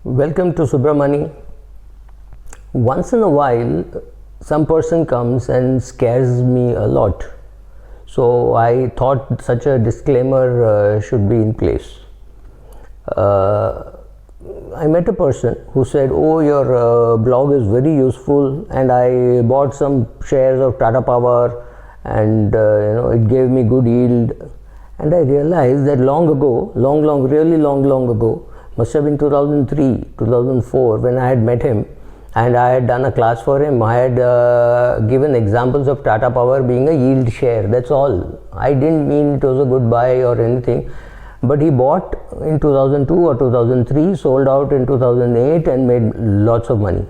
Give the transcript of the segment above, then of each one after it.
Welcome to Subramani. Once in a while, some person comes and scares me a lot. So I thought such a disclaimer should be in place. I met a person who said, "Oh, your blog is very useful, and I bought some shares of Tata Power, and it gave me good yield." And I realized that long ago, really long ago, must have been 2003, 2004, when I had met him and I had done a class for him. I had given examples of Tata Power being a yield share. That's all. I didn't mean it was a good buy or anything. But he bought in 2002 or 2003, sold out in 2008 and made lots of money.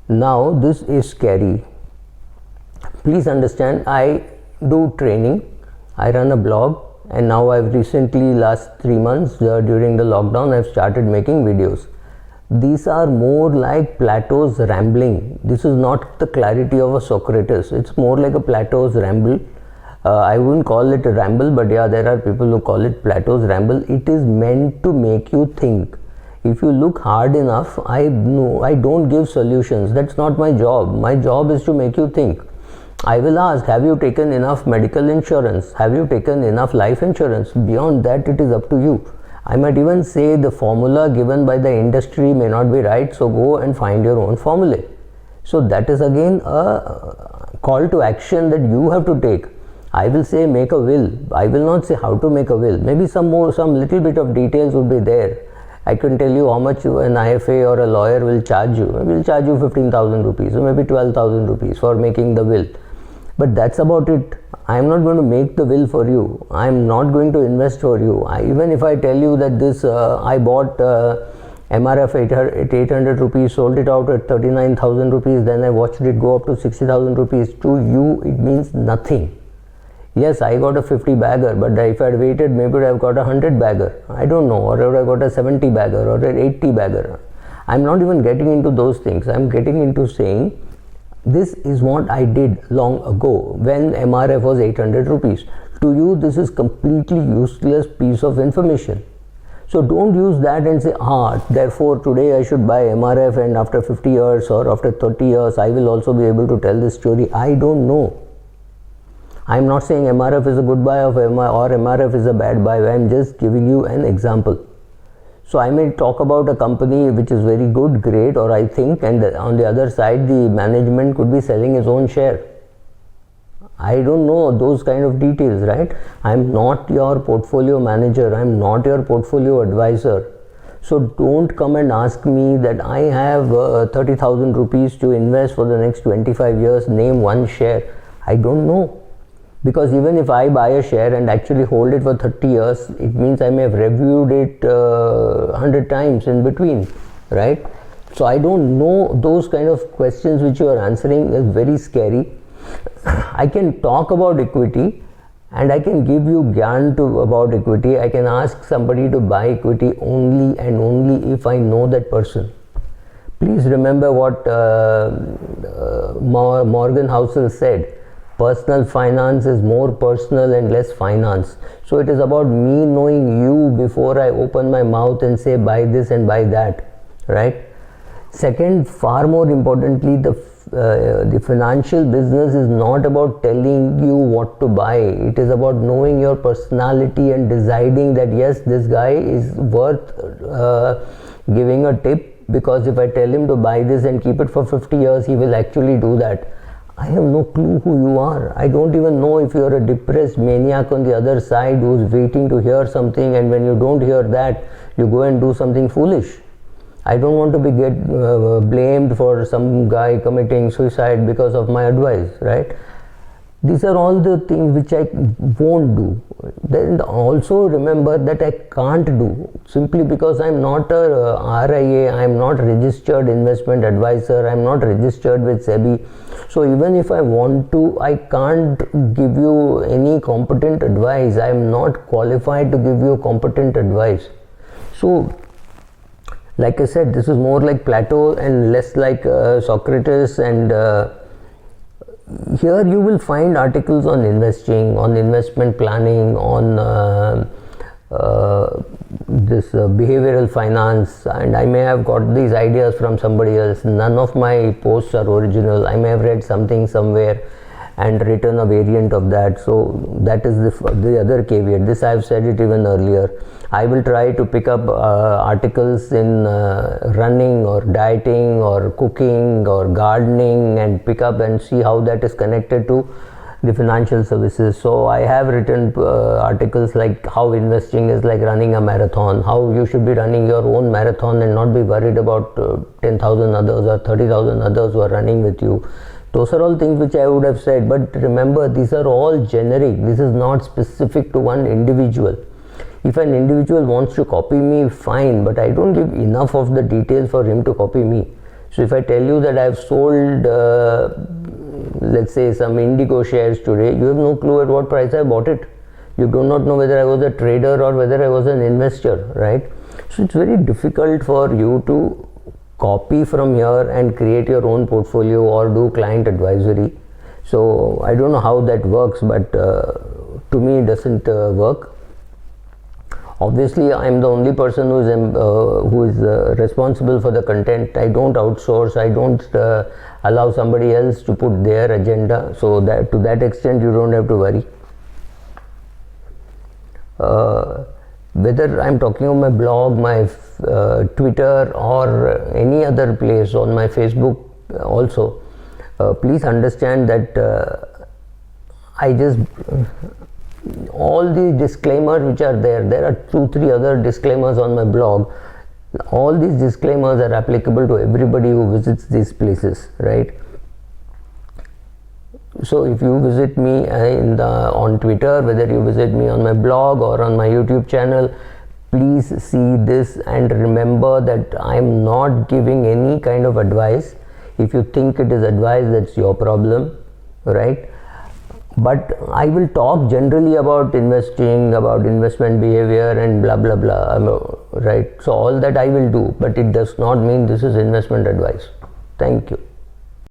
Now this is scary. Please understand, I do training, I run a blog, and now I've recently, last 3 months during the lockdown, I've started making videos. These are more like Plato's rambling. This is not the clarity of a Socrates. It's more like a Plato's ramble. I wouldn't call it a ramble, but yeah, there are people who call it Plato's ramble. It is meant to make you think. If you look hard enough, I don't give solutions. That's not my job. My job is to make you think. I will ask, have you taken enough medical insurance? Have you taken enough life insurance? Beyond that, it is up to you. I might even say the formula given by the industry may not be right, so go and find your own formula. So that is again a call to action that you have to take. I will say make a will. I will not say how to make a will. Maybe some little bit of details would be there. I can tell you how much an IFA or a lawyer will charge you. Maybe will charge you 15,000 rupees or maybe 12,000 rupees for making the will. But that's about it. I am not going to make the will for you. I am not going to invest for you. Even if I tell you that this, I bought MRF at 800 rupees, sold it out at 39,000 rupees, then I watched it go up to 60,000 rupees. To you, it means nothing. Yes, I got a 50 bagger, but if I had waited, maybe I would have got a 100 bagger. I don't know, or I would have got a 70 bagger or an 80 bagger. I'm not even getting into those things. I'm getting into saying, this is what I did long ago when MRF was 800 rupees. To you, this is completely useless piece of information. So don't use that and say, therefore today I should buy MRF and after 50 years or after 30 years I will also be able to tell this story. I don't know. I'm not saying MRF is a good buy or MRF is a bad buy. I'm just giving you an example. So I may talk about a company which is very good, great, or I think, and on the other side the management could be selling its own share. I don't know those kind of details, right? I'm not your portfolio manager. I'm not your portfolio advisor. So don't come and ask me that I have 30,000 rupees to invest for the next 25 years. Name one share. I don't know. Because even if I buy a share and actually hold it for 30 years, it means I may have reviewed it 100 times in between, right? So I don't know those kind of questions which you are answering is very scary. I can talk about equity and I can give you gyan about equity. I can ask somebody to buy equity only and only if I know that person. Please remember what Morgan Housel said. Personal finance is more personal and less finance. So it is about me knowing you before I open my mouth and say buy this and buy that, right? Second, far more importantly, the financial business is not about telling you what to buy. It is about knowing your personality and deciding that yes, this guy is worth giving a tip, because if I tell him to buy this and keep it for 50 years, he will actually do that. I have no clue who you are. I don't even know if you are a depressed maniac on the other side who is waiting to hear something, and when you don't hear that, you go and do something foolish. I don't want to be blamed for some guy committing suicide because of my advice, right? These are all the things which I won't do. Then also remember that I can't do, simply because I'm not a RIA, I'm not a registered investment advisor, I'm not registered with SEBI. So even if I want to, I can't give you any competent advice. I'm not qualified to give you competent advice. So like I said, this is more like Plato and less like Socrates, and here you will find articles on investing, on investment planning, on this behavioral finance, and I may have got these ideas from somebody else. None of my posts are original. I may have read something somewhere and written a variant of that. So that is the other caveat. This I have said it even earlier. I will try to pick up articles in running or dieting or cooking or gardening and pick up and see how that is connected to the financial services. So I have written articles like how investing is like running a marathon, how you should be running your own marathon and not be worried about 10,000 others or 30,000 others who are running with you. Those are all things which I would have said, but remember, these are all generic. This is not specific to one individual. If an individual wants to copy me, fine, but I don't give enough of the details for him to copy me. So if I tell you that I have sold let's say some Indigo shares today, you have no clue at what price I bought it. You do not know whether I was a trader or whether I was an investor, right? So it's very difficult for you to copy from here and create your own portfolio or do client advisory. So I don't know how that works, but to me it doesn't work. Obviously, I am the only person who is responsible for the content. I don't outsource. I don't allow somebody else to put their agenda. So that to that extent, you don't have to worry. Whether I'm talking on my blog, my Twitter, or any other place, on my Facebook also, please understand that I just all the disclaimers which are there are 2-3 other disclaimers on my blog. All these disclaimers are applicable to everybody who visits these places, right? So if you visit me on Twitter, whether you visit me on my blog or on my YouTube channel, please see this and remember that I am not giving any kind of advice. If you think it is advice, that's your problem, right? But I will talk generally about investing, about investment behavior and blah blah blah, right? So all that I will do, but it does not mean this is investment advice. Thank you.